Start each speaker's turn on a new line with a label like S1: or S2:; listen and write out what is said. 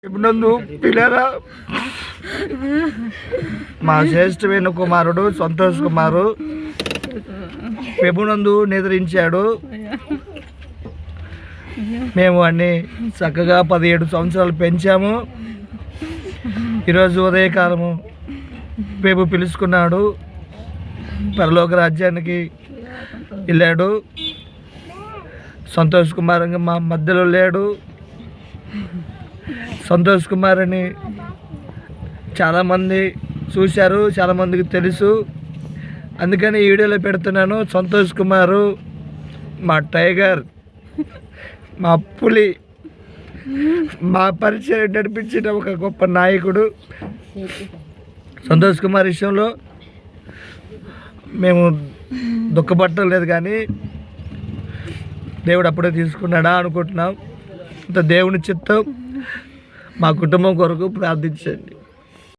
S1: నందు పిల్లరా మా శ్రేష్టమైన కుమారుడు సంతోష్ కుమారు పెబునందు నిద్రించాడు. మేము అన్ని చక్కగా 17 సంవత్సరాలు పెంచాము. ఈరోజు ఉదయకాలము పెబు పిలుచుకున్నాడు, పరలోక రాజ్యానికి వెళ్ళాడు. సంతోష్ కుమార్ మా మధ్యలో లేడు. సంతోష్ కుమార్ అని చాలామంది చూశారు, చాలామందికి తెలుసు, అందుకని ఈ వీడియోలో పెడుతున్నాను. సంతోష్ కుమారు మా టైగర్, మా పులి, మా పరిచయం నడిపించిన ఒక గొప్ప నాయకుడు. సంతోష్ కుమార్ విషయంలో మేము దుఃఖపడటం లేదు, కానీ దేవుడు అప్పుడే తీసుకున్నాడా అనుకుంటున్నాం. ఇంత దేవుని చిత్తం. మా కుటుంబం కొరకు ప్రార్థించండి.